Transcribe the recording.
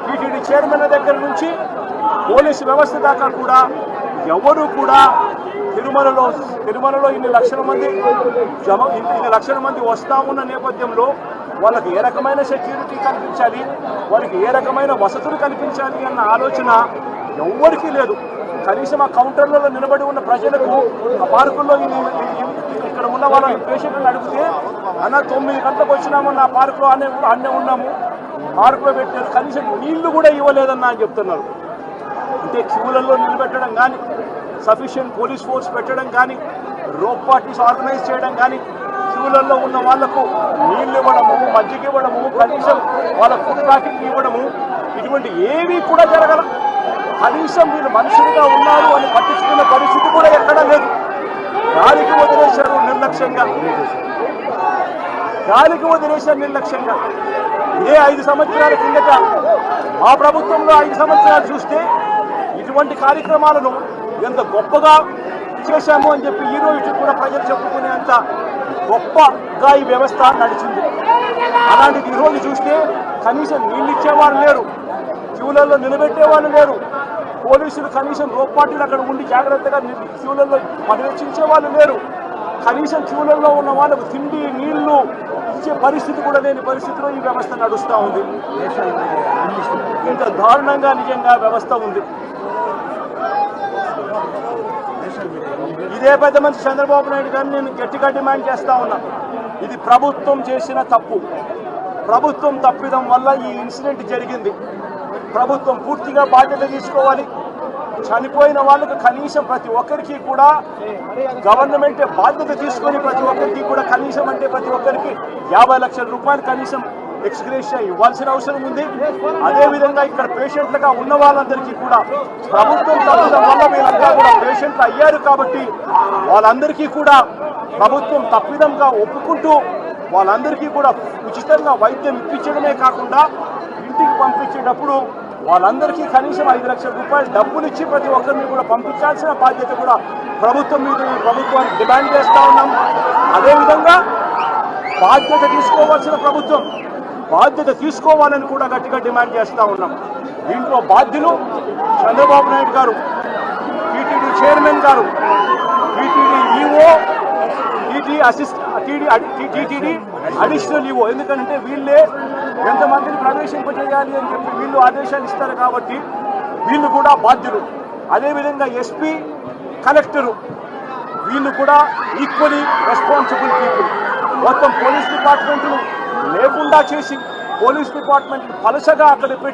TTD chairman దగ్గర నుంచి police వ్యవస్థ దాకా కూడా ఎవరు కూడా తిరుమలలో ఇన్ని లక్షల మంది వస్తా ఉన్న నేపథ్యంలో వాళ్ళకి ఏ రకమైన సెక్యూరిటీ కల్పించాలి, వాళ్ళకి ఏ రకమైన వసతులు కల్పించాలి అన్న ఆలోచన ఎవ్వరికీ లేదు. కనీసం ఆ కౌంటర్లలో నిలబడి ఉన్న ప్రజలకు ఆ పార్కుల్లో ఇక్కడ ఉన్న వాళ్ళ పేషెంట్లను అడిగితే అన్న 9 గంటలకు వచ్చినామన్న ఆ పార్కులో అన్నే ఉన్నాము, పార్కులో పెట్టారు, కనీసం నీళ్లు కూడా ఇవ్వలేదన్నా అని చెప్తున్నారు. అంటే క్యూలలో నిలబెట్టడం కానీ, సఫిషియెంట్ పోలీస్ ఫోర్స్ పెట్టడం కానీ, రోప్ పార్టీస్ ఆర్గనైజ్ చేయడం కానీ, క్యూలలో ఉన్న వాళ్లకు నీళ్లు ఇవ్వడము, మజ్జిగ ఇవ్వడము, కనీసం వాళ్ళ ఫుడ్ ప్యాకింగ్ ఇవ్వడము, ఇటువంటి ఏవి కూడా జరగల. కనీసం వీళ్ళు మనుషులుగా ఉన్నారు అని పట్టించుకున్న పరిస్థితి కూడా ఎక్కడా లేదు. గాలికి వదిలేశారు నిర్లక్ష్యంగా. ఇదే 5 సంవత్సరాల కిందట మా ప్రభుత్వంలో 5 సంవత్సరాలు చూస్తే ఇటువంటి కార్యక్రమాలను ఎంత గొప్పగా చేశాము అని చెప్పి ఈ రోజు కూడా ప్రజలు చెప్పుకునేంత గొప్పగా ఈ వ్యవస్థ నడిచింది. అలాంటిది ఈరోజు చూస్తే కనీసం నీళ్ళు ఇచ్చేవాళ్ళు లేరు, క్యూలలో నిలబెట్టేవాళ్ళు లేరు, పోలీసులు కనీసం రోప్ పార్టీలు అక్కడ ఉండి జాగ్రత్తగా క్యూలలో పర్యవేక్షించే వాళ్ళు లేరు, కనీసం క్యూలలో ఉన్న వాళ్ళకు తిండి నీళ్లు ఇచ్చే పరిస్థితి కూడా లేని పరిస్థితిలో ఈ వ్యవస్థ నడుస్తూ ఉంది. ఇంత దారుణంగా నిజంగా వ్యవస్థ ఉంది. ఇదే పెద్ద మనిషి చంద్రబాబు నాయుడు గారిని నేను గట్టిగా డిమాండ్ చేస్తా ఉన్నా. ఇది ప్రభుత్వం చేసిన తప్పు, ప్రభుత్వం తప్పిదం వల్ల ఈ ఇన్సిడెంట్ జరిగింది. ప్రభుత్వం పూర్తిగా బాధ్యత తీసుకోవాలి. చనిపోయిన వాళ్ళకు కనీసం ప్రతి ఒక్కరికి కూడా గవర్నమెంట్ బాధ్యత తీసుకొని ప్రతి ఒక్కరికి కూడా కనీసం అంటే ప్రతి ఒక్కరికి 50 లక్షల రూపాయలు కనీసం ఎక్స్గ్రేషియా ఇవ్వాల్సిన అవసరం ఉంది. అదేవిధంగా ఇక్కడ పేషెంట్లుగా ఉన్న వాళ్ళందరికీ కూడా ప్రభుత్వం తప్పడం వల్ల వీళ్ళంతా కూడా పేషెంట్లు అయ్యారు కాబట్టి వాళ్ళందరికీ కూడా ప్రభుత్వం తప్పిదంగా ఒప్పుకుంటూ వాళ్ళందరికీ కూడా ఉచితంగా వైద్యం ఇప్పించడమే కాకుండా ఇంటికి పంపించేటప్పుడు వాళ్ళందరికీ కనీసం 5 లక్షల రూపాయలు డబ్బులు ఇచ్చి ప్రతి ఒక్కరిని కూడా పంపించాల్సిన బాధ్యత కూడా ప్రభుత్వం మీద ప్రభుత్వానికి డిమాండ్ చేస్తూ ఉన్నాం. అదేవిధంగా బాధ్యత తీసుకోవాల్సిన ప్రభుత్వం బాధ్యత తీసుకోవాలని కూడా గట్టిగా డిమాండ్ చేస్తూ ఉన్నాం. దీంట్లో బాధ్యులు చంద్రబాబు నాయుడు గారు, టీటీడీ చైర్మన్ గారు, TTD EO, TTD additional EO. ఎందుకంటే వీళ్ళే ఎంతమందిని ప్రవేశింపజేయాలి అని చెప్పి వీళ్ళు ఆదేశాలు ఇస్తారు కాబట్టి వీళ్ళు కూడా బాధ్యులు. అదేవిధంగా ఎస్పీ, కలెక్టరు వీళ్ళు కూడా ఈక్వలీ రెస్పాన్సిబుల్ పీపుల్. మొత్తం పోలీస్ డిపార్ట్మెంట్లు లేకుండా చేసి పోలీస్ డిపార్ట్మెంట్ పలసగా అక్కడ పెట్టి